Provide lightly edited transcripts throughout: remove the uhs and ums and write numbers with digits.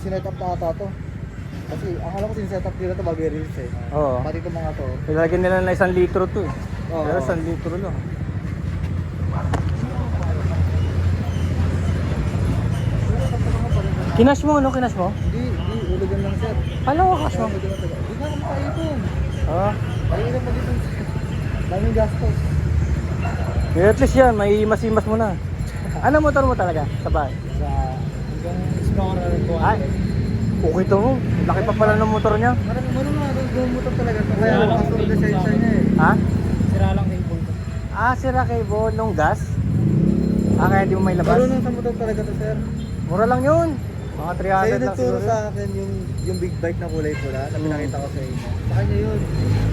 sinet up na ata to. Kasi akala ko sinet up nila to bago i-release eh. Oo. Pati itong mga to. Ilalagyan nila na 1 litro to eh. Oo. Pero 1 litro lang. Kinash mo, ano? Kinash mo? Hindi, ulugan lang sir. Alam ko cash mo. Hindi na ako makaipon. Ah. Mahirap mag-ipon sir. Daming gastos. Eh, at least yan, may masimas mo na. Ano motor mo talaga? Sa bahay? Sa hanggang Explorer ko. Ay, okay to mo. Laki pa pala ng motor niya. Marunong nga, gumumotor talaga. Kaya kaso ang lisensya niya eh. Ha? Sira lang cable ko. Ah, sira kay Bo nung gas? Ah, kaya di mo may labas? Marunong sa motor talaga to sir. Mura lang yun. Mga 300 Sa'yo lang nagturo siguro. sa akin yung big bike na kulay pula na pinakita ko sa inyo. Sa kanya yun.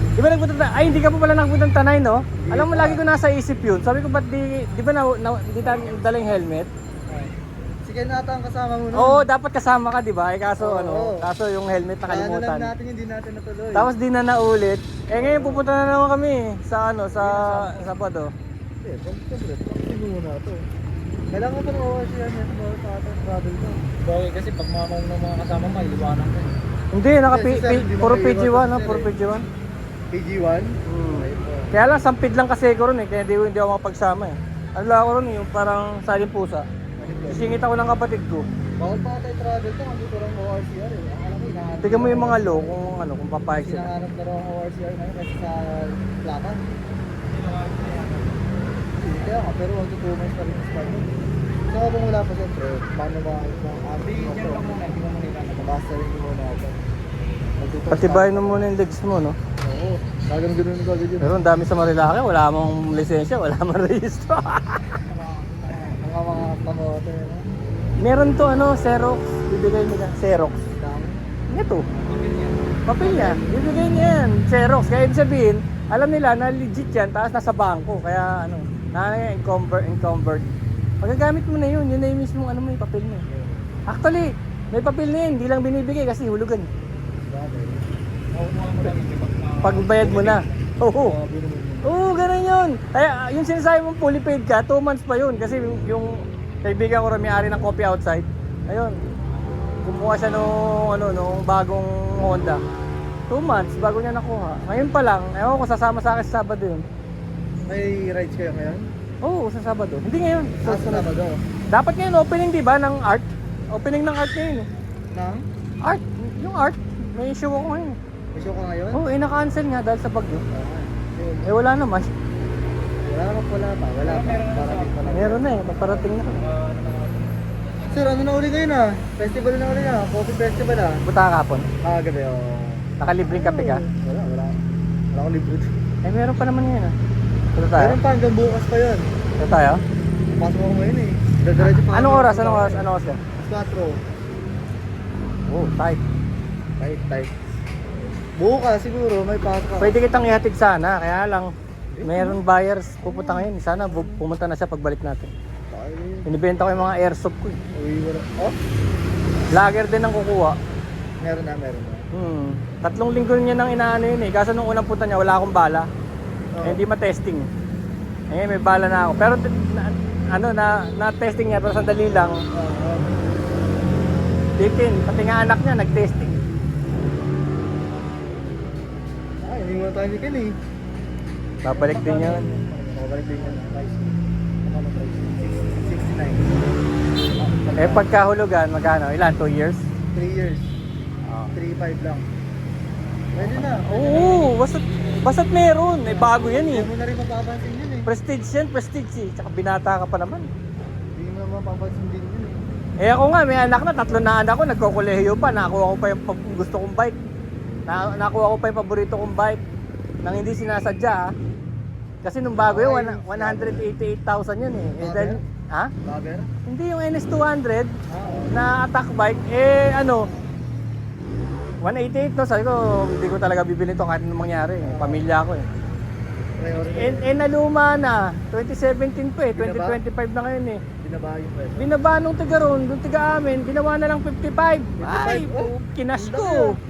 Di ba nagpunta na? Ay, hindi ka pa pala nagpunta ng Tanay, no? Alam mo, lagi ko nasa isip yun. Sabi ko, ba't di ba hindi tayo dalang helmet? Sige na ata ang kasama mo nun. Oo, dapat kasama ka, di ba? Eh, kaso, Oo. kaso yung helmet Ano lang nakalimutan. natin, hindi natin natuloy. Tapos di na naulit. Eh, ngayon pupunta na naman kami sa Sabado. Eh, siyempre, hindi muna ito. Kailangan pa ng ORC yan, para sa atin, travel to. Okay, kasi pag mga kasama mo, iwanan ko. Hindi, Kasi, sir, hindi puro makaiwas PG1, kasi, no? sir, Puro eh. PG1. PG1? Hmm. Ay, po. Kaya lang, sampid lang kasi ko ron eh. Kaya hindi ako makapagsama eh. Ano lang ako ron eh, yung parang saling pusa. Sisingit ako ng kapatid ko. Bawal pa tayo travel to, hindi ko lang ORCR eh. Ang alam ko, hinahanap. Tignan mo yung mga law kung papayag sila. Hinahanap na raw ang ORCR ngayon kasi sa Plakan. Kaya nga, pero 1 to 2 months pa rin sa Spanish. Saka kung wala pa siyempre, paano ba ang ating Hindi lang muna, hindi mo muna ilanap. Mabasa rin yung muna ako. Patibayin mo muna yung legs mo, no? Oo, talagang ganun ko agad yun. Pero ang dami sa Marilake, wala mong lisensya, wala mong rehistro. Mga pamote, no? Meron to, Xerox. Bibigay nila. Xerox. Dami. Ito. Papel niya. Bibigay niya yan. Xerox. Kaya ibig sabihin, alam nila na legit yan, tapos nasa bangko. Kaya encumbered. Pagagamit mo na yun na yung mismong mo yung papel mo. Actually, may papel na yun, hindi lang binibigay kasi hulugan. Pagbayad mo na. Oo. Oo, ganun yun. Kaya yung sinasabi mong fully paid ka, 2 months pa yun. Kasi yung kaibigan ko rin may-ari ng coffee outside. Ayun. Kumuha siya nung bagong Honda. 2 months bago niya nakuha. Ngayon pa lang, ewan ko sasama sa akin sa Sabado yun. May rides kayo ngayon? Oo, sa Sabado. Hindi ngayon. Sa Sabado. Dapat ngayon opening 'di ba ng art? Opening ng art ngayon. Nang? Art, yung art. May show ako ngayon. May show ka ngayon? Oo, na-cancel nga dahil sa bagyo. Yun. Eh wala naman. Wala pa. Parating pa lang. Meron na eh, paparating na. Sir, ano na uli ngayon ah? Festival na uli na. Coffee festival ah. Punta ka kapon. Gabi oh. Nakalibreng kape ka. Wala. Wala akong libre. Eh meron pa naman yan ah. Punta tayo. Meron pa hanggang bukas pa yun. Punta tayo. Pasok ako ngayon eh. Dadiretso pa. Anong oras? Anong oras ka? 4. Oh, tight. Tight. Bukas siguro may pasok ako. Pwede kitang ihatid sana, kaya lang meron buyers pupunta ngayon. Sana pumunta na siya pagbalik natin. Inibenta ko yung mga airsoft ko. Uy, wala. Oh? Lager din ang kukuha. Meron na. 3 linggo niya nang inaano yun eh. Kaso nung unang punta niya wala akong bala. Eh, hindi ma-testing. Eh may bala na ako. Pero na-testing niya pero sandali lang. Dikin, pati nga anak niya nag-testing. Ay, hindi mo tayo ni Ken eh. Babalik din yun. Babalik din yun. Price. Ano price? 69. Eh pagkahulugan, magkano? Ilan? 2 years? 3 years. 3.5 lang. Pwede na. Oo, basta't meron. Eh bago yan eh. Hindi mo na rin mapapansin yun eh. Prestige eh. Tsaka binata ka pa naman. Hindi mo na mapapansin din yun eh. Eh ako nga, may anak na, 3 na anak ko, nagkokolehiyo pa. Nakakuha ko pa yung gusto kong bike. Nakuha ko pa yung paborito kong bike. Nang hindi sinasadya ha. Kasi nung bago yun, 188,000 yun eh. Eh dahil, ha? Bagger? Hindi yung NS200 Oo. na attack bike, eh 188 no, sabi ko, hindi ko talaga bibili ito kahit anong mangyari. Pamilya ko eh. Priority. Naluma na, 2017 pa eh, Binaba? 2025 na ngayon eh. Binaba yung presyo. Binaba nung taga ron, nung taga amin, ginawa na lang 55. Ay, Oh, kinas ang ko. laki,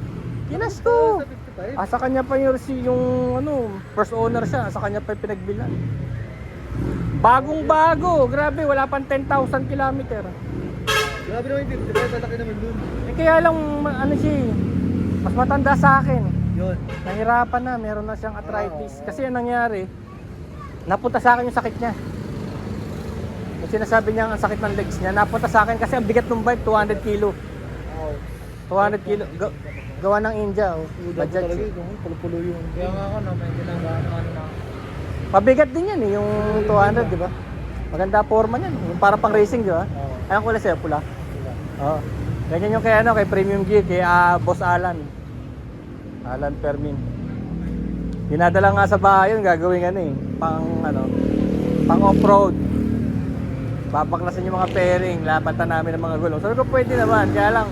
Kinas ko. Sa 55? Sa kanya pa yung first owner siya, sa kanya pa yung pinagbilan. Bagong bago, grabe, wala pang 10,000 kilometer. Grabe naman yung 55, malaki naman dun. Eh kaya lang, ano siya eh, mas matanda sa akin. Yun. Nahirapan na, meron na siyang arthritis. Kasi ang nangyari, napunta sa akin yung sakit niya. Yung sinasabi niya ang sakit ng legs niya, napunta sa akin kasi ang bigat ng bike, 200 kilo. Wow. 200 kilo. Gawa ng India, oh. Dapat Bajaj. talaga yun, pulo-pulo yung... Kaya nga ako na may ginagawa ng ano na. Pabigat din yan eh, yung 200, di ba? Maganda forma niyan, yung para pang racing, di ba? Oo. Ayun kulay sa'yo, pula. Sila. Oo. Ganyan yung kay ano, kay Premium Gear, kay Boss Alan. Alan Fermin. Dinadala nga sa bahay yun, gagawin ano eh, pang off-road. Babaklasin yung mga pairing, lapatan namin ng mga gulong. Sabi ko pwede naman, kaya lang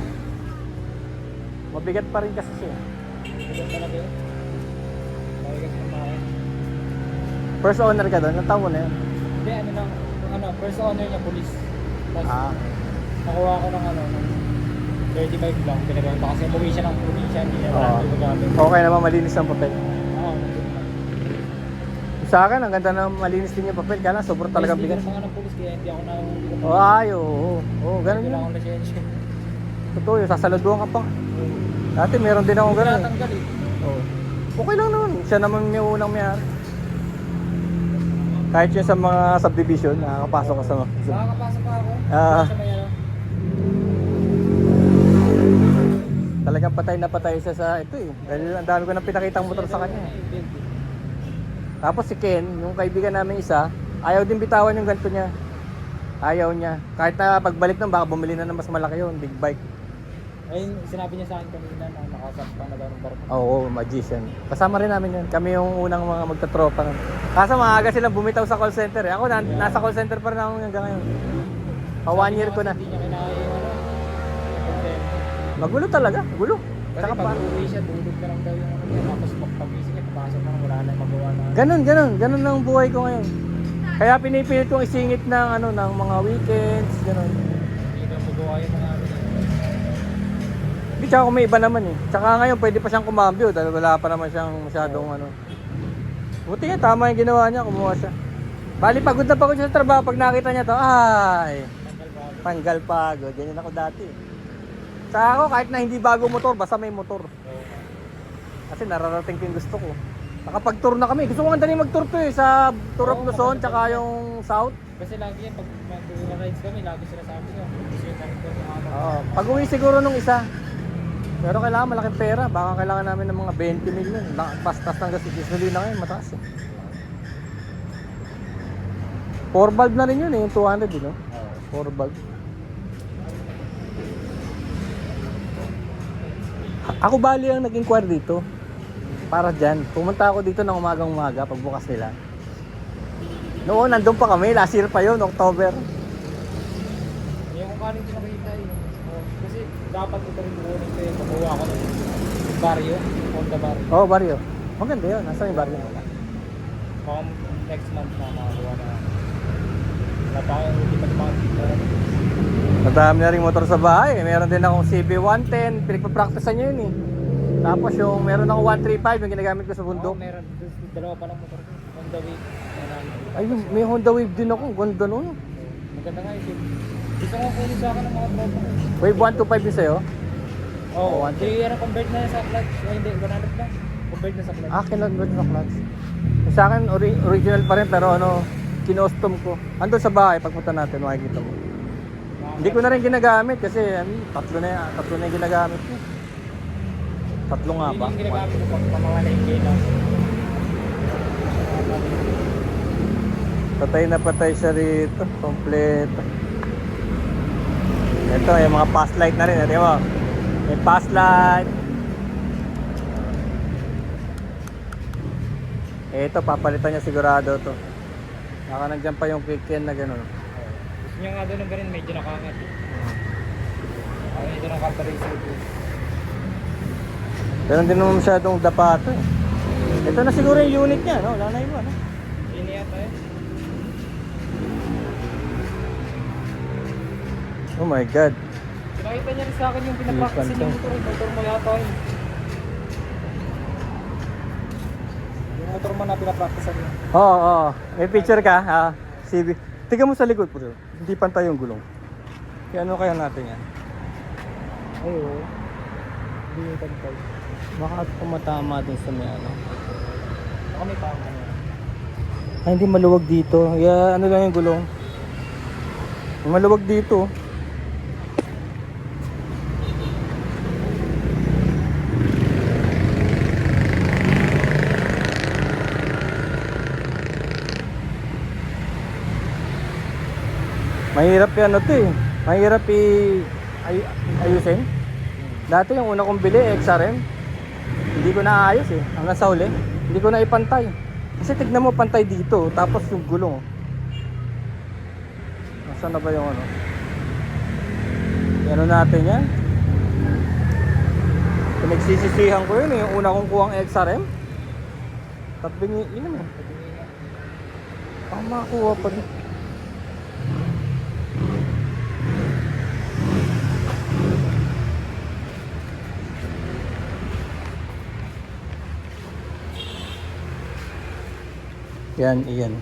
mabigat pa rin kasi siya. Bigat talaga yun. Mabigat ng bahay. First owner ka doon, ilang taon mo na yun? Hindi, ano lang, yung ano, first owner niya, police. Tapos, Ah, nakuha ko ng ano, ng 35 lang, pinagawin kasi umuwi siya ng probinsya, hindi niya Oo. marami magamit. okay naman, malinis ang papel. Oo, nandun lang. Sa akin, ang ganda na malinis din yung papel, kaya lang sobrang talagang bigat. Hindi ko ng police, kaya hindi ako nahuli ko. Oh, ay, oo. Oo, ganun Hindi lang yun. akong lisensya. Totoo yun, sasaluduhan ka pa. Dati meron din akong ganun. Tinatanggal eh. Oo. Okay lang naman, siya naman yung unang mayari. Kahit yun sa mga subdivision, nakakapasok ka sa mga... Nakakapasok pa ako. Ah. Sa may ano. Talagang patay na patay siya sa ito eh. Dahil ang dami ko nang pinakitang motor sa kanya. Tapos si Ken, yung kaibigan namin isa, ayaw din bitawan yung ganito niya. Ayaw niya. Kahit na pagbalik nun, baka bumili na ng mas malaki yun, big bike. Ayun, sinabi niya sa akin kanina na nakasakta na daw ng barko. Oo, magician. Kasama rin namin yun. Kami yung unang mga magtatropa nun. Kaso maaga silang bumitaw sa call center eh. Ako nasa call center pa rin ako hanggang ngayon. Pa 1 year ko na. Hindi niya kinaya yung ano. yung Magulo talaga, magulo. Kasi Tsaka pag parang... uwi siya, tulog na lang daw yung ano niya. Tapos pag-isip niya, papasok na wala na magawa na. Ganun ang buhay ko ngayon. Kaya pinipilit kong isingit ng ano ng mga weekends, ganun. Hindi na magawa yung mga ano. Hindi, tsaka kung may iba naman eh. Tsaka ngayon pwede pa siyang kumambyo dahil wala pa naman siyang masyadong ano. Buti nga, tama yung ginawa niya, kumuha siya. Bali, pagod na pagod siya sa trabaho. Pag nakita niya to, ay, tanggal pagod. Ganyan ako dati. Tsaka ako, kahit na hindi bago motor, basta may motor. Kasi nararating ko yung gusto ko. Nakapag-tour na kami. Gusto ko nga dali mag-tour to eh. Sa Tour of Oo, Luzon, maganda tsaka yun. yung South. Kasi lagi yan, pag mag-rides kami, lagi sila sabi ko. Gusto yung sabi ko, Oo. Pag-uwi siguro nung isa. Pero kailangan malaking pera. Baka kailangan namin ng mga 20 million. Pastas ng gasolina ngayon, mataas eh. 4 valve na rin yun eh, yung 200 eh, no? 4 valve. Ako bali ang nag-inquire dito. Para dyan. Pumunta ako dito ng umagang-umaga, pagbukas nila. Noon, nandun pa kami. Last year pa yun, October. Yung kung kanin pinakita yun. Kasi dapat ito rin buunin ko yung makuha ko ng barrio, Honda Barrio. Oo, barrio. Maganda yun. Nasaan yung barrio? Baka next month na makakuha na. Wala pa akong hindi pa tumakit. Madami na rin motor sa bahay. Meron din akong CB110. Pinagpa-practicean nyo yun eh. Tapos yung meron ako 135 yung ginagamit ko sa Oo, bundok. meron. Dalawa pa ng motor ko. Honda Wave. Ay, may Honda Wave din ako. Ganda nun. Maganda nga yun. Gusto ko kunin sa akin ng mga tropa ko. Wave 125 din sa'yo? Oo, Oh, hindi yan convert na yan sa clutch. Ay, hindi, 100 lang. Convert na sa clutch. Ah, kinonvert na clutch. Sa akin, original pa rin pero ano, kinostom ko. Andun sa bahay, pagpunta natin, makikita mo. Hindi ko na rin ginagamit kasi tatlo na yung ginagamit ko. Tatlo nga ba? Hindi yung ginagamit ko pag pamamalengke lang. Patay na patay siya rito. Kompleto. Ito, yung mga pass light na rin. Ito mo. May pass light. Ito, papalitan niya sigurado to. Baka nandyan pa yung kick-in na gano'n. Gusto niya nga doon ng ganun, medyo nakangat. Ito ng carburetor ko. Pero hindi naman masyadong dapa ito eh. Ito na siguro yung unit niya, no? Wala na iba, no? Hindi yata eh. Oh my God. Nakita niya rin sa akin yung pinapractice yung motor mo yata eh. Yung motor mo na pinapractice niya. Oo. May picture ka? CB. Tingnan mo sa likod, bro. Hindi pantay yung gulong. Kaya ano kaya natin yan? Ay, oo. Hindi yung pantay. Baka pumatama dun sa may ano. Baka may tama na. Ay, hindi maluwag dito. Ano lang yung gulong. Maluwag dito. Mahirap yan ano to eh. Mahirap ayusin. Dati yung una kong bili, XRM. Hindi ko na ayos eh. Hanggang sa huli. Hindi ko na ipantay. Kasi tignan mo pantay dito. Tapos yung gulong. Nasaan na ba yung ano? Ano natin yan? Pinagsisisihan ko yun eh. Yung una kong kuhang XRM. Tapos yun eh. Makakuha pa din. Yan, iyan.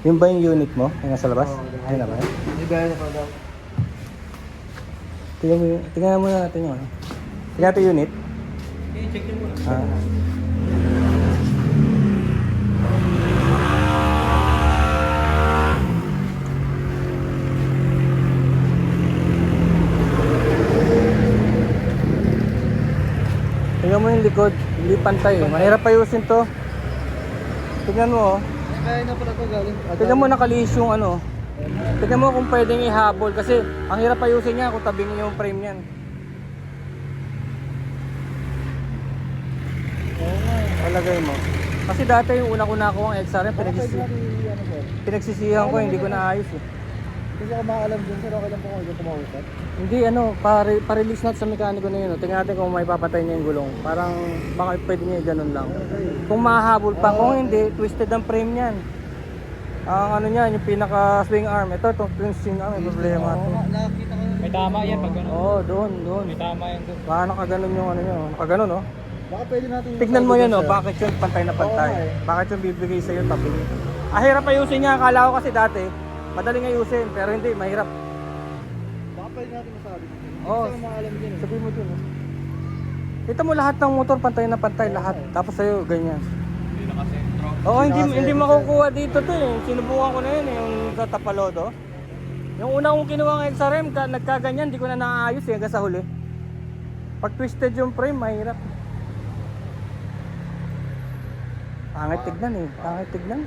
Yung ba yung unit mo? Yung nasa labas? Ayun na ba? May gaya na pa daw. Tingnan muna natin yung ano. Tingnan natin yung unit. Okay, check nyo muna. Tingnan mo yung likod. Hindi pantay. Mahirap ayusin to. Tingnan mo oh. May gaya na pala ito galing. Tingnan mo nakaliis yung ano. Tingnan mo kung pwedeng ihabol kasi ang hirap ayusin niya kung tabing yung frame niyan. Oo nga. Palagay mo. Kasi dati yung una ko nakuha ang XRM, Baka pwede natin ano sir. pinagsisihan ko, hindi ko naayos eh. Kasi ako makaalam dun sir, okay lang po kung hindi kumausap. Hindi ano, pa-release natin sa mekaniko na yun. Oh. Tingnan natin kung may papatay niya yung gulong. Parang baka pwede niya ganun lang. Kung mahahabol pa, kung hindi, twisted ang frame niyan. Ang ano niyan, yung pinaka swing arm. Ito, itong swing arm, may problema. Oo nga, nakakita ko yun. May tama yan pag gano'n. Oo, doon. May tama yan doon. Baka nakaganon yung ano niya. Nakaganon oh. Baka pwede natin Tignan mo masabi yan dun, oh, sir. bakit yun pantay na pantay? Oo nga eh. Bakit yung bibigay sa'yo tabi? Hirap ayusin niya. Akala ko kasi dati, madaling ayusin. Pero hindi, mahirap. Baka pwede natin masabi. Oo. Kasi ako makaalam din eh. Sabihin mo dun oh. Kita mo lahat ng motor pantay na pantay, lahat. Tapos sa'yo, ganyan. Hindi nakasentro. Oo, hindi Nakasentro. makukuha dito to eh. Sinubukan ko na yun eh, yung sa Tapalodo. Yung una kong kinuha ng XRM, nagkaganyan, hindi ko na naayos eh, hanggang sa huli. Pag twisted yung frame, mahirap. Pangit tignan eh, pangit tignan.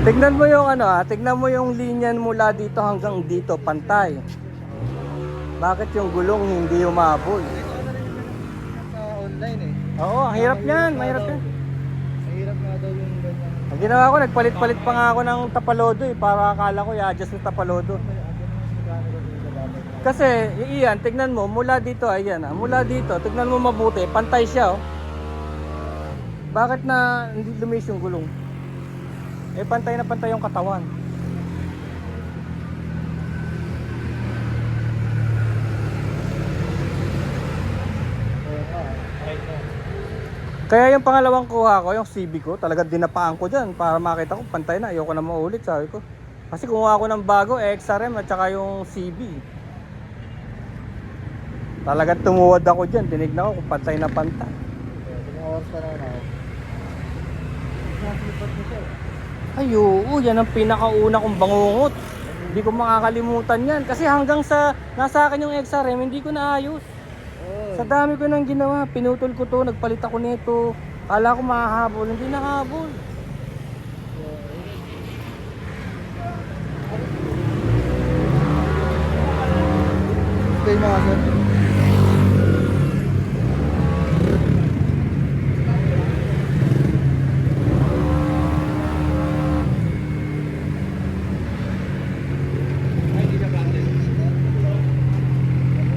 Tignan mo yung ano tignan mo yung linya mula dito hanggang dito, pantay. Bakit yung gulong hindi umabol? Ito na rin yung sa online eh. Oo, ang hirap niyan, mahirap yan. Mahirap nga daw yung ganyan. Ang ginawa ko, nagpalit-palit pa nga ako ng Tapalodo eh, para akala ko i-adjust yung Tapalodo. Kasi, iyan, tignan mo, mula dito, ayan mula dito, tignan mo mabuti, pantay siya oh. Bakit na hindi lumis yung gulong? Eh, pantay na pantay yung katawan. Right na. Kaya yung pangalawang kuha ko, yung CB ko, talagang dinapaan ko dyan para makita ko pantay na. Ayoko na maulit, sabi ko. Kasi kumuha ako ng bago, XRM at saka yung CB. Talagang tumuwad ako dyan, tinignan ko kung pantay na pantay. Ilang oras pa naman ako. Nakakalipat mo siya. Ay, oo, yan ang pinakauna kong bangungot. Hindi ko makakalimutan yan. Kasi hanggang sa nasa akin yung XRM, hindi ko naayos. Oo. Sa dami ko nang ginawa, pinutol ko to, nagpalit ako nito. Kala ko mahahabol, hindi nakahabol. Okay mga sir.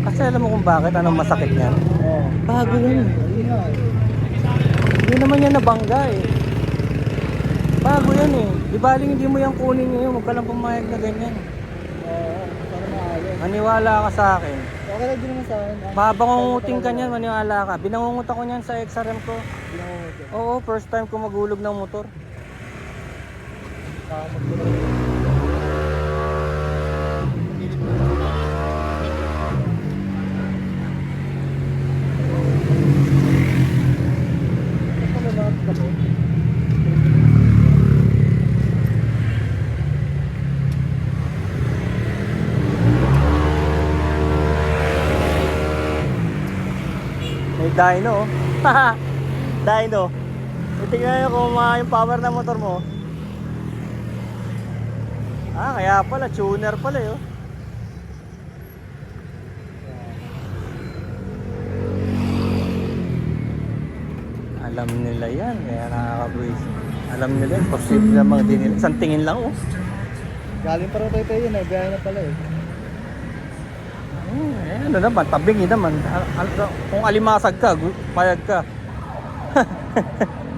Kasi alam mo kung bakit, anong masakit niyan? Oo. Bago yan. Hindi nga eh. Hindi naman yan nabangga eh. Bago yan eh. Di baling hindi mo yan kunin ngayon, huwag ka lang pumayag na ganyan. Maniwala ka sa akin. Okay lang din naman sa akin. Babangungutin ka niyan, maniwala ka. Binangungut ako niyan sa XRM ko. Binangungutin. Oo, first time ko magulog ng motor. Saka magdulog. May dyno. Oh. Dyno. Tingnan nyo kung yung power ng motor mo. Ah, kaya pala, tuner pala yun. Alam nila yan, kaya nakaka-breeze. Alam nila yan, posible namang din nila. Isang tingin lang oh. Galing pa rin tayo yun eh. Biyahe na pala eh. Ano naman, tabingi naman. Kung alimasag ka, payag ka.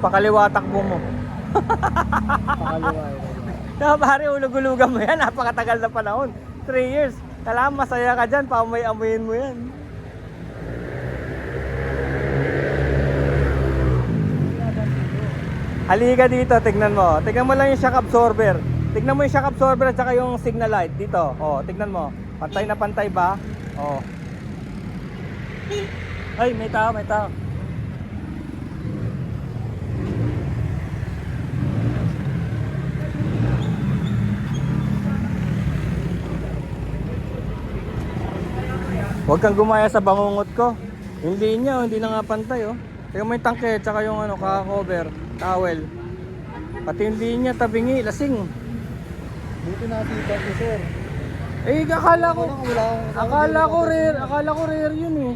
Pakaliwa takbo mo. Pakaliwa eh. Kaya pare, ulog-ulugan mo yan, napakatagal na panahon. 3 years. Kailangan masaya ka dyan, pamay-amuyin mo yan. Halika dito, tignan mo. Tignan mo lang yung shock absorber. Tignan mo yung shock absorber at saka yung signal light dito. Oh, tignan mo. Pantay na pantay ba? Oh. Ay, may tao, may tao. Huwag kang gumaya sa bangungot ko. Hindi niya, hindi na nga pantay oh. Tingnan mo yung tangke, tsaka yung ano, kaka-cover, towel. Pati hindi niya tabingi, lasing. Buti nakasipat ko sir. Eh, akala ko Wala akala ko rare yun eh.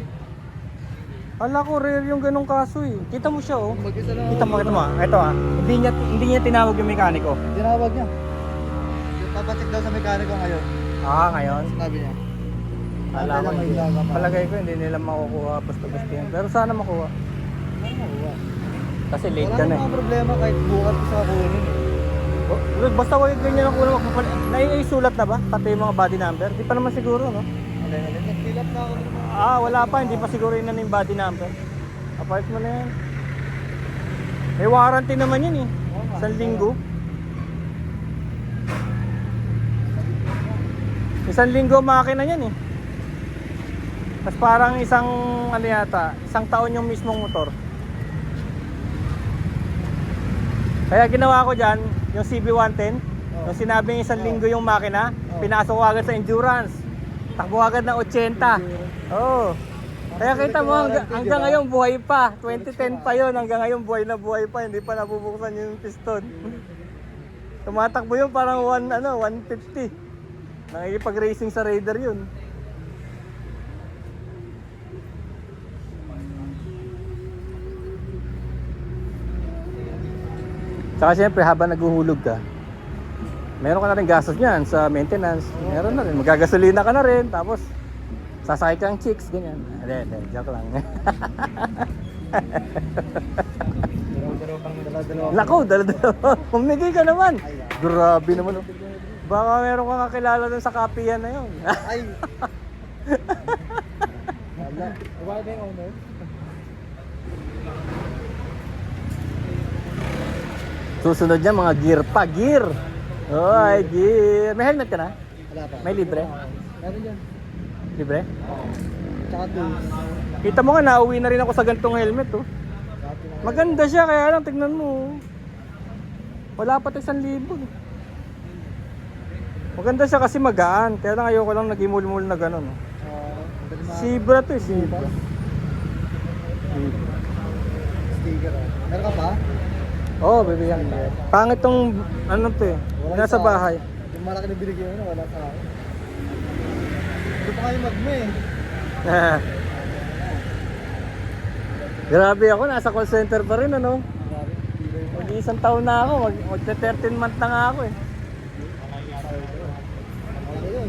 Akala ko rare yung ganong kaso eh. Kita mo siya oh. Mag-isa lang. Kita mo. Ito ah. Hindi niya tinawag yung mekaniko. Tinawag niya. Papacheck daw sa mekaniko ngayon. Ah, ngayon? Sabi niya. Akala ko hindi. Palagay ko hindi nila makukuha basta-basta yan. Pero sana makuha. Kasi late ka Wala na eh. namang problema kahit bukas ko sa kunin eh. Basta wag ganyan ang kulang magpapalit. Naisulat na ba? Pati yung mga body number? Di pa naman siguro, no? Nag-fill up na ako. Ah, wala pa. Hindi pa siguro yun na yung body number. Apart mo na yan. May warranty naman yun eh. 1 linggo. 1 linggo makina yan eh. Tapos parang isang ano yata, 1 taon yung mismong motor. Kaya ginawa ko dyan, yung CB110, yung sinabing 1 linggo yung makina, pinasok ko agad sa endurance. Takbo agad ng 80. Oo. Kaya kita mo hanggang ngayon buhay pa. 2010 pa yon, hanggang ngayon buhay na buhay pa, hindi pa nabubuksan yung piston. Tumatakbo yun parang 150. Nakikipag-racing sa Raider yun. Saka siyempre habang naguhulog ka, meron ka na rin gastos niyan sa maintenance. Meron na rin, magagasolina ka na rin. Tapos sasakay kang chicks, ganyan. Hindi, joke lang. Lako, dala-dala. Pumigay ka naman. Grabe naman. Baka meron kang kakilala dun sa kapiyan na yun. Ay! Wala. Iba na yung owner? Susunod niya mga gear pa, gear. Oy, gear. May helmet ka na? Wala pa. May libre? Meron dyan. Libre? Tsaka tools. Kita mo nga, nauwi na rin ako sa gantong helmet oh. Tsaka pinaka- Maganda siya, kaya lang tignan mo. Wala pa 1,000. Maganda siya kasi magaan. Kaya lang ayoko lang nag-imul-mul na gano'n. madali ma- Zebra to eh, Zebra. Sticker ah. Meron ka pa? Oo, bibigyan. Pangit tong ano to eh. Wala Nasa sa- bahay. Yung malaki na binigyan mo, wala sa akin. Ito pa kayo magme eh. Grabe ako, nasa call center pa rin ano. Grabe. Mag-1 taon na ako, mag-13 month na nga ako eh. Ano yun?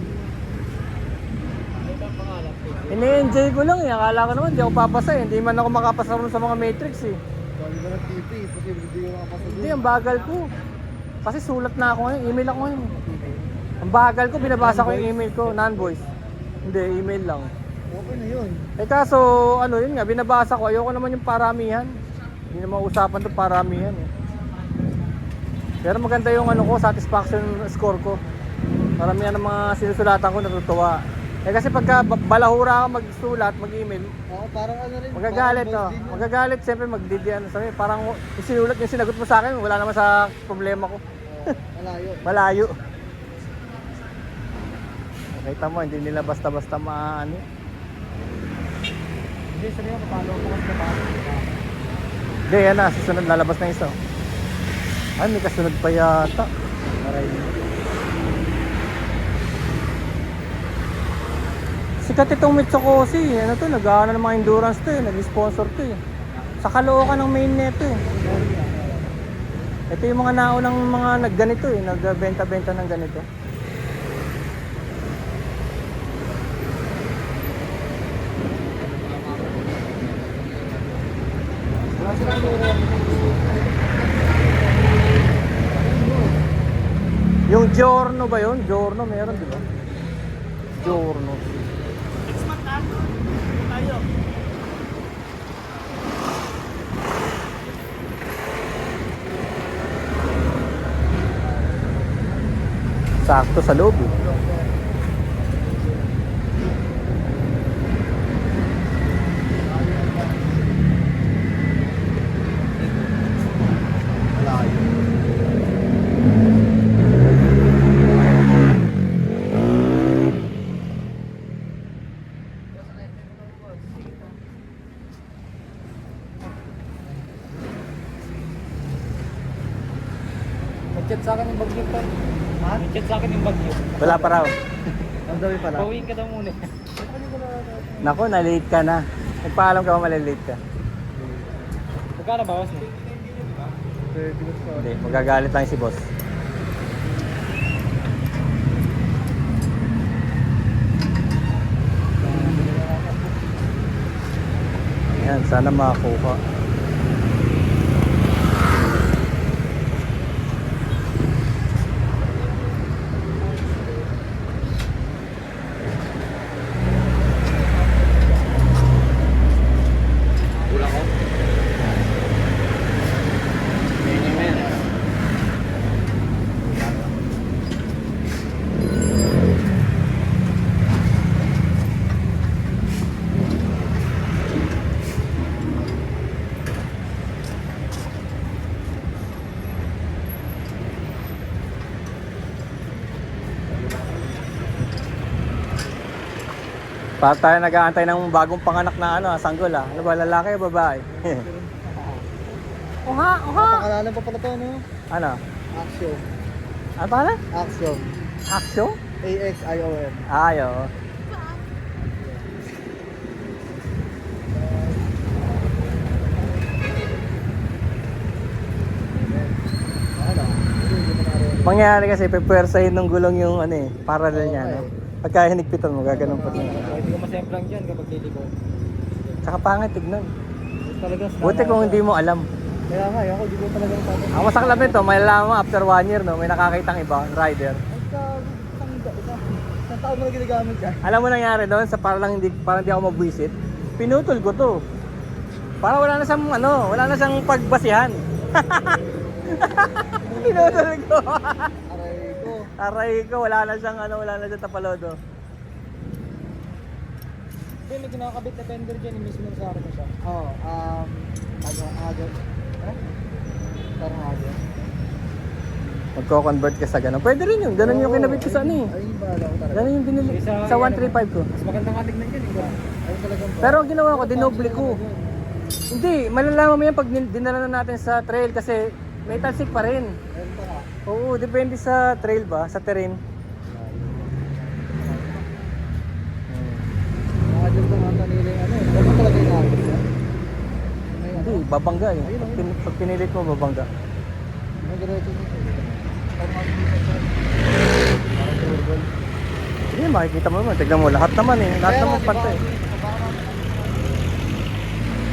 Ini-enjoy ko lang eh, akala ko naman hindi ako papasa eh. Hindi man ako makapasa rin sa mga matrix eh. Sabi ba ng TP, posible hindi ko makapasa Hindi, ang bagal ko. Kasi sulat na ako ngayon, email ako ngayon. Ang bagal ko, binabasa ko yung email ko, non-voice. Hindi, email lang. Okay na yun. Eh kaso, ano yun nga, binabasa ko, ayoko naman yung paramihan. Hindi naman usapan to paramihan eh. Pero maganda yung ano ko, satisfaction score ko. Maramihan ng mga sinusulatan ko natutuwa. Eh kasi pagka balahura ako magsulat, mag-email, Oo, parang ano rin. magagalit parang oh. boss din yun. Magagalit, siyempre magdidiyan sa akin. Parang yung sinulat, yung sinagot mo sa akin, wala naman sa problema ko. Oo, malayo. Malayo. Nakita mo, hindi nila basta-basta maano. Hindi, sabi ko, papalo ko kasi kapalo. Hindi, yan na, susunod, lalabas na isa. Ay, may kasunod pa yata. Aray. Sikat itong Mitsukoshi. Ano to, nag-ano ng mga endurance to eh. Nag-sponsor to eh. Sa Caloocan ng main neto eh. Ito yung mga naunang mga nagganito eh. Nagbenta-benta ng ganito. Wala silang luro. Yung Giorno ba yun? Giorno meron di ba? Giorno. Sakto sa loob eh. Malayo. Nag-chat sa akin yung bagyo pa. Ha? Nag-chat sa akin yung bagyo. Wala pa raw. Ang dami pala. Pauwiin ka daw muna. Naku, na-late ka na. Nagpaalam ka ba malilate ka? Magkano bawas mo? 30 minutes pa. Hindi, magagalit lang si boss. Ayan, sana makakuha. Para tayo nag-aantay ng bagong panganak na ano, sanggol ah. Ano ba, lalaki o babae? Oha, oha! Pangalanan pa pala to, no? Ano? Action. Ano pala? Action. Action? A-X-I-O-N. Ay, oo. Ano? Hindi mo naroon. Mangyayari kasi, pepwersahin ng gulong yung ano eh, parallel niya, no? Pagka hinigpitan mo, gaganon pa rin. Hindi ko masemplang dyan kapag liliko. Tsaka pangit, tignan. Talaga, Buti kung hindi mo alam. Kaya nga, ako di ko talaga paano. Ang masaklap nito, may alam mo after 1 year, no? May nakakitang iba, rider. Ay, gago. Isang taon mo na ginagamit yan. Alam mo nangyari doon, sa parang hindi ako mabwisit, pinutol ko to. Para wala na siyang, ano, wala na siyang pagbasihan. Pinutol ko. Aray ko. Aray ko, wala na siyang, ano, wala na siyang tapalodo. Hindi, may kinakabit na tender dyan. Mismo sa akin na siya. Oo, agad. Eh? Parang agad. Magko-convert ka sa ganun. Pwede rin yun, ganun yung kinabit ko sa ano eh. Ay, bahala ko talaga. Ganun yung binili, sa 135 ko. Mas maganda nga tignan dyan. Ay, talagang Pero ang ginawa ko, dinoble ko. Hindi, malalaman mo yan pag dinala na natin sa trail kasi may talsik pa rin. Ayun pa nga. Oo, depende sa trail ba, sa terrain. Nakadyan pa nga nila yung ano eh. Dapat talaga yung agad yan. May ano. Hindi, babangga eh. Ayun, ayun. Pag pinilit mo, babangga. May diretso nito. Parang makikita sa parang turban. Hindi, makikita mo naman. Tignan mo, lahat naman eh. Lahat Kaya naman nga, di ba, pantay.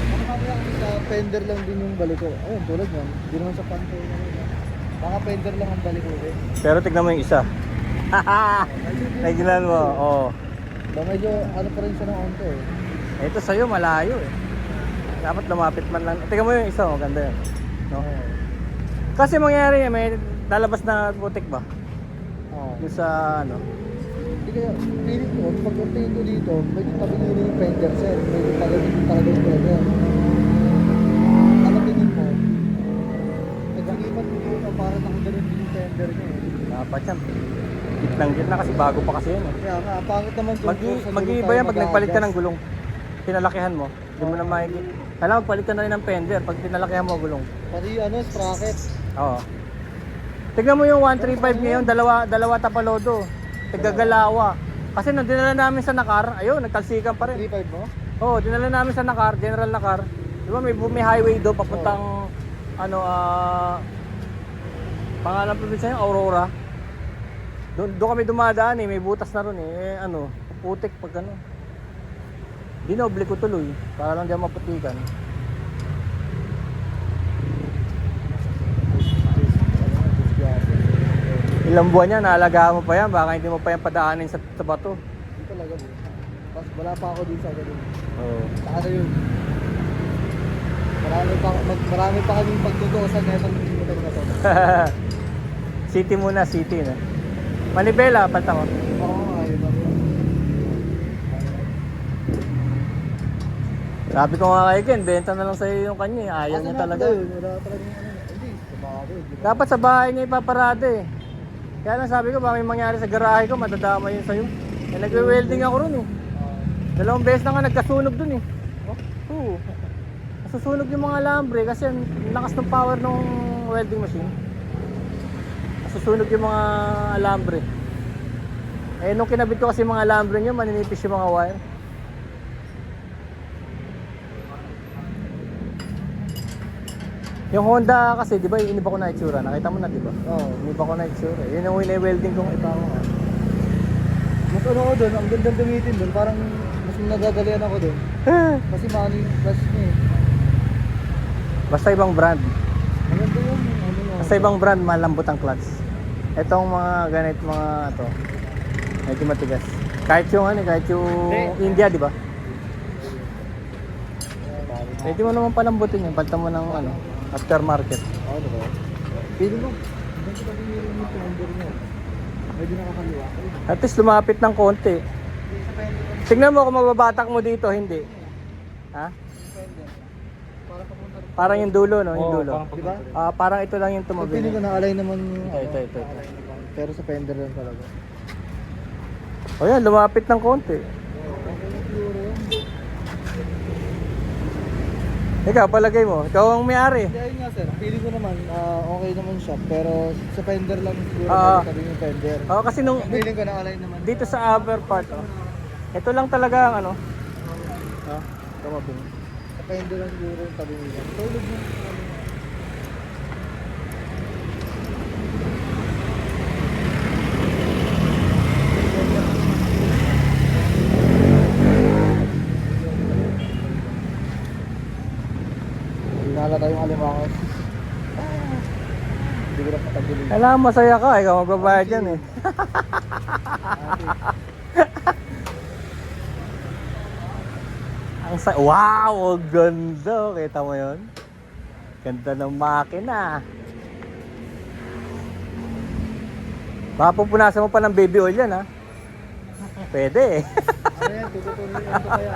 Baka mamaya sa fender lang din yung balik ko. Ayun, tulad yan. Hindi naman sa pantay na yun. Baka fender lang ang balik ko eh. Pero tignan mo yung isa. Tignan mo, oo. Ba medyo ano pa rin siya ng onte eh. Ito sa'yo, malayo eh. Dapat lumapit man lang. Tingnan mo yung isa, maganda yan. No? Kasi mangyayari may lalabas na putik ba? Oo. Yung sa ano. Hindi kaya, feeling ko, pag tingin ko dito, medyo tabingin yung fender sir. Medyo talaga yung fender. Ano tingin mo? Naglipat mo dito, parang nakaganon din yung fender niya eh. Dapat yan. Gitnang-gitna kasi bago pa kasi yan eh. Kaya nga, pangit naman yung Mag-iiba yan pag nagpalit ka ng gulong. Pinalakihan mo. Hindi mo na makikita. Kailangan magpalit ka na rin ng fender pag pinalakihan mo ang gulong. Pati ano, sprocket. Oo. Tignan mo yung 135 ngayon, dalawa tapalodo. Tagagalawa. Kasi nung dinala namin sa Nakar, ayun, nagtalsikan pa rin. 3.5 mo? Oo, dinala namin sa Nakar, General Nakar. Di ba may highway do papuntang ano pangalan probinsya yung Aurora. Doon kami dumadaan eh, may butas na ron eh. Ano, putik pag ano. Dinoble ko tuloy para lang diyan maputikan. Ilang buwan yan, naalagaan mo pa yan, baka hindi mo pa yan padaanin sa bato. Hindi talaga bro. Tapos wala pa ako din sa ganun. Oo. Sa ano yun? Marami pa kaming pagtutuusan na itong motor na to. City muna, city na. Manibela, palta ko. Oo, ayun lang yun. Sabi ko nga kay Ken, benta na lang sa'yo yung kanya, eh. Ayaw Asa niya na talaga. yun? Wala talagang ano. Hindi, sa bagay. Dapat sa bahay niya ipaparada eh. Kaya lang sabi ko, baka may mangyari sa garahe ko, madadama yun sa'yo. Eh, nagwe-welding ako ron eh. Dalawang beses na nga nagkasunog dun eh. Oo. Nasusunog yung mga alambre kasi ang lakas ng power ng welding machine. Nasusunog yung mga alambre. Eh nung kinabit ko kasi yung mga alambre niya, maninipis yung mga wire. Yung Honda kasi, di ba, iniba ko na itsura. Nakita mo na, di ba? Oo. Iniba ko na itsura. Yun yung wine-welding kong itawa nga. Mas ano ko doon, ang gandang gamitin doon. Parang mas nagagalian ako doon. Kasi money plus niya eh. Basta ibang brand. Maganda yun. Ano yun? Basta ibang brand, malambot ang clutch. Itong mga ganit, mga to, medyo matigas. Kahit yung ano, kahit yung India, di ba? Pwede mo naman palambutin yun, palta mo ng ano, aftermarket. Oo, diba? Feeling ko, hindi ko pag-iirin yung fender niya. Medyo nakakaliwa. At least lumapit ng konti. Sa fender, Tingnan mo kung mababatak mo dito, hindi. Ha? fender. Para papunta rin. Parang yung dulo, no? Yung Oo, dulo. parang Diba? Parang ito lang yung Feeling ko tumabi. na-align naman yung Ito. pero sa fender lang talaga. O yan, lumapit ng konti. Okay na siguro yun. Ikaw, palagay mo. Ikaw ang may-ari. Hindi, ayun nga sir. Feeling ko naman, okay naman siya. Pero sa fender lang siguro sabi yung fender. Oo, kasi nung Feeling ko na-align naman. dito sa upper part, oh, ito lang talaga ang ano. Ha? Tumabing. Sa fender lang siguro yung tabi nila. Tulog mo. Hinala tayong alimangas. Hindi ko na patagulin. Kailangan masaya ka, ikaw magbabayad yan eh. Wow, ang ganda. Kita mo yun? Ganda ng makina. Baka pupunasan mo pa ng baby oil yan ha. Pwede eh. Ano yan? Tututuloy ko kaya.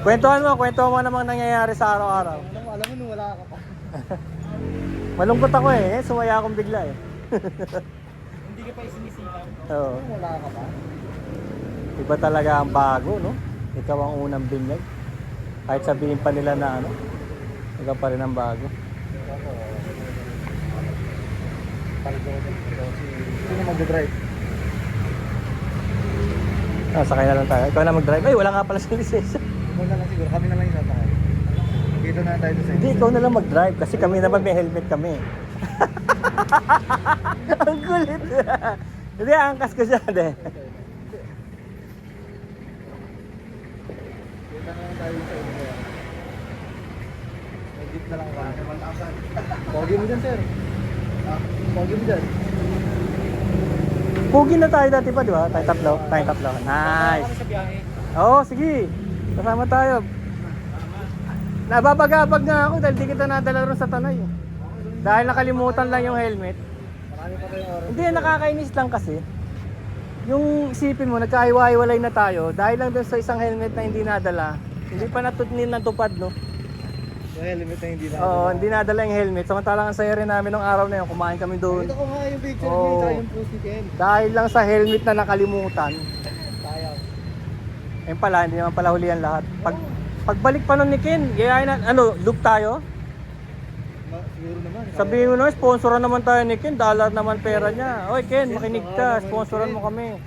Kwentuhan mo namang nangyayari sa araw-araw. Alam mo nung wala ka pa. Malungkot ako eh, sumaya akong bigla eh. Hindi ka pa isinisikaw. Oo. Nung wala ka pa. Iba talaga ang bago, no? Ikaw ang unang binyag. Kahit sabihin pa nila na ano, ikaw pa rin ang bago. Sino mag-drive? Sakay na lang tayo. Ikaw na mag-drive. Ay, wala nga pala sa lisensya. Muna lang siguro. Kami na lang yung sasakay. Dito na tayo sa Hindi, ikaw na lang mag-drive kasi kami naman may helmet kami. Ang kulit. Hindi, angkas ko siya. Hindi. Dito na lang tayo sa inyo. May jeep na lang kami. Pogi mo dyan, sir. Pogi mo dyan. Pugi na tayo dati pa, di ba? Tayong tatlo. Nice. Kami sa biyahe. Oo, sige. Kasama tayo. Nababagabag nga ako dahil di kita nadala rin sa Tanay. Dahil nakalimutan lang yung helmet. Marami pa tayong oras. Hindi, nakakainis lang kasi. Yung isipin mo, nagkahiwa-hiwalay na tayo dahil lang doon sa isang helmet na hindi nadala. Hindi pa natupad, no? Yung helmet na hindi na. Oo, hindi nadala yung helmet. Samantalang ang saya rin namin nung araw na yun, kumain kami doon. Ito ko nga yung picture Oo. niya, tsaka yung post ni Ken. Dahil lang sa helmet na nakalimutan. Sayang. Ayun pala, hindi naman pala hulihan lahat. Pagbalik pa nun ni Ken, gayahin na, loop tayo. Siguro naman. Sabihin mo naman, sponsoran naman tayo ni Ken, dollar naman pera niya. Oy Ken, makinig ka, sponsoran mo kami.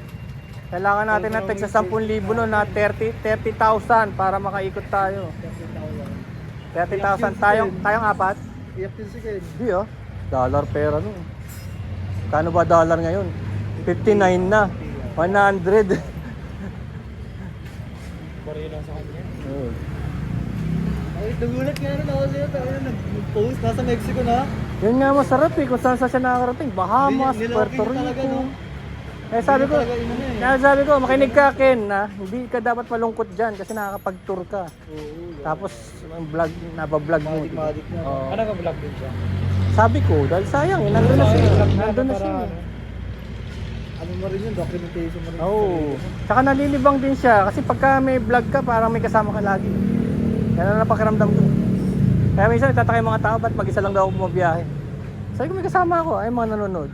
Kailangan natin ng tagsa 10,000 no, na 30,000 para makaikot tayo. 30,000 tayong apat? Iyak din si Ken. Hindi oh, dollar pera no. Kano ba dollar ngayon? 59 na, 100. Baril lang sa kanya. Oh. Ay, nagulat nga rin ako sa'yo. Pero nag-post, nasa Mexico na. Yun nga masarap eh, kung saan siya nakakarating. Bahamas, Nilokay Puerto talaga, Rico. no? Eh sabi ko, Talaga yun eh. kaya sabi ko, makinig ka Ken na hindi ka dapat malungkot dyan kasi nakakapag-tour ka. Oo. Tapos ang vlog, nabablog mo. Madik na. Oo. Ano ka vlog din siya? Sabi ko, dahil sayang, eh, nandun na siya. Nandun na Para siya. ano? Ano mo rin yun, documentation mo rin. Oo. Tsaka nalilibang din siya kasi pagka may vlog ka, parang may kasama ka lagi. Yan ang napakiramdam ko. Kaya minsan nagtataka yung mga tao, ba't mag-isa lang daw ako bumabiyahe? Sabi ko, may kasama ako, ay mga nanonood.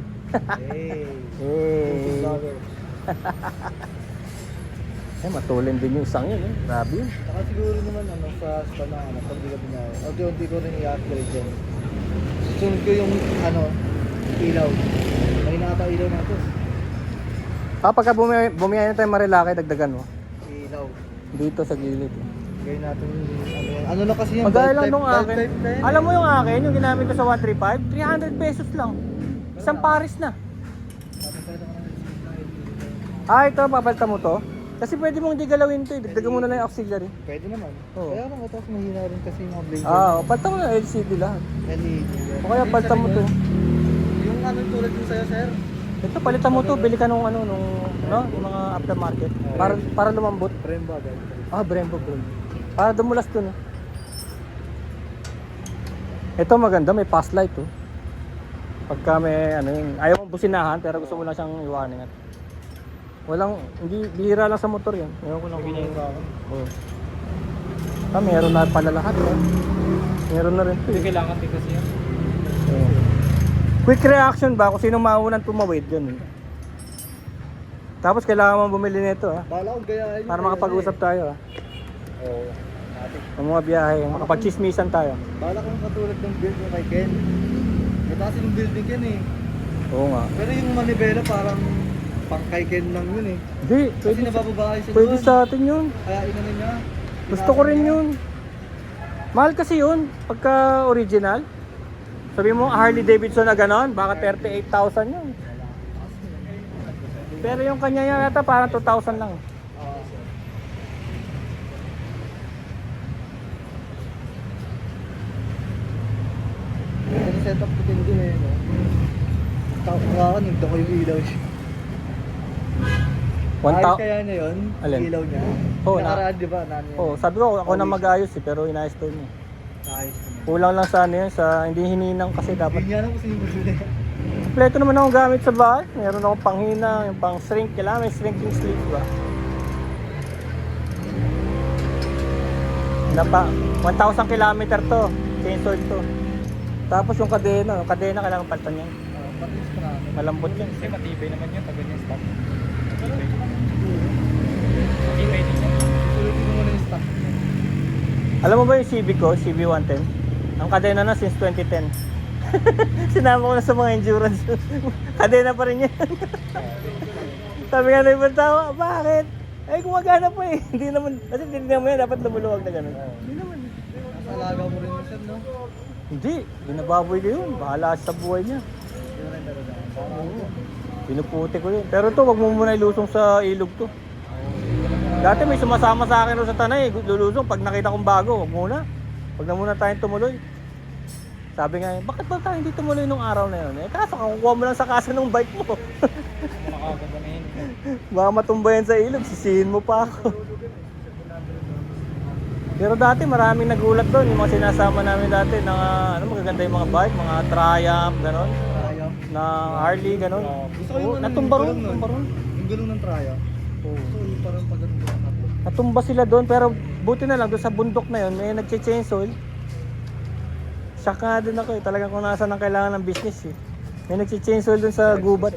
Hey. Eh, Vlogger. matulin din yung isang yun. Grabe yun. Saka siguro naman ano, sa spa na ano, pag di ka binayo. Unti-unti ko rin i-upgrade yan. Susunod ko yung ano, ilaw. May nakata ilaw na ito. Pagka bumiyahe na tayo Marilaki, dagdagan mo. Ilaw. Dito sa gilid. Gawin natin ano yan. Ano na kasi yan? Magaya lang Belt nung type- akin. belt type na yan. Alam mo yung akin, yung ginamit ko sa 135, 300 pesos lang. Isang pares na. Ito, papalta mo to. Kasi pwede mong hindi galawin to, dagdagan mo na lang yung auxiliary. Pwede naman. Oo. Kaya lang tapos mahina rin kasi yung mga blinker. Palta mo na LCD lahat. LED. O kaya palta mo to. Yung ano tulad yung sa'yo, sir? Ito, palitan mo to, bili ka nung yung mga aftermarket. Para lumambot. Frame bagay. Brembo. Para dumulas to, no? Ito maganda, may pass light, oh. Pagka may ayaw mong businahan, pero gusto mo lang siyang iwanin. Hindi, bihira lang sa motor yan. Ewan ko lang kung Ganyan ba ako? Oo. Meron na pala lahat, no? Meron na rin to, Hindi eh. kailangan din kasi yan. Oo. Quick reaction ba kung sino maunang tumawid yun. Tapos kailangan mong bumili nito, ha? Bala ko gayahin. Para makapag-usap tayo, ha? Oo. Ng mga biyahe, makapag-chismisan tayo. Bala kong katulad ng build mo kay Ken. May kasi yung building Ken eh. Oo nga. Pero yung manibela parang pang kay Ken lang yun eh. Hindi, Kasi nabababae siya pwede doon. sa atin yun. Kaya inano niya. Gusto ko rin yun. Mahal kasi yun, pagka original. Sabi mo, Harley Davidson na ganon, baka 38,000 yun. Pero yung kanya yata parang 2,000 lang. Kasi setup ko din eh. No? Nagda ko yung ilaw siya. Ayos kaya niya yun? Alin? Ilaw niya. Oo, Nakaraan di ba? Nano yan? Oh, sabi ko ako na mag-ayos eh, pero inayos daw niya. Ayos naman. Kulang lang sa yun, sa hindi hininang kasi dapat. Yun nga lang kasi yung gusto Kompleto naman akong gamit sa bahay. Meron akong panghinang, yung pang shrink, kailangan may shrinking sleeve ba? Napa, 1,000 kilometer to, chainsaw to. Tapos yung kadena kailangan palitan yan. Patis pa namin. Malambot yan. Kasi matibay naman yun pag ganyan stock. Matibay. Matibay din yan. Sulitin mo muna yung stock niya. Alam mo ba yung CB ko, CB110? Ang kadena na since 2010. Sinama ko na sa mga endurance. Kadena pa rin yan. Sabi nga na ibang tao, bakit? Ay, gumagana pa eh. Hindi naman, kasi hindi naman yan, dapat lumuluwag na gano'n. Hindi naman. Alaga mo rin mo siya, no? Hindi, binababoy ko yun. Bahala sa buhay niya. Yun rin talaga. Pinuputi ko yun. Pero to, wag mo muna ilusong sa ilog to. Dati may sumasama sa akin ro sa Tanay, lulusong. Pag nakita kong bago, wag muna. Wag na muna tayong tumuloy. Sabi nga, bakit ba tayo hindi tumuloy nung araw na yun? Eh, kaso kakukuha mo lang sa kasa ng bike mo. Nakaganda na yun. Baka matumbayan sa ilog, sisihin mo pa ako. Pero dati maraming nagulat doon, yung mga sinasama namin dati na magaganda yung mga bike, mga Triumph, ganon, Triumph. na Harley, ganon. Gusto ko yung ano, Natumba ron, yung gulong nun. natumba ron. Yung gulong ng Triumph. Gusto ko yung parang pag Natumba sila doon, pero buti na lang doon sa bundok na yun, may nagche-chainsaw. Shock nga din ako eh, talagang kung nasaan ang kailangan ng business eh. May nagche-chainsaw doon sa gubat.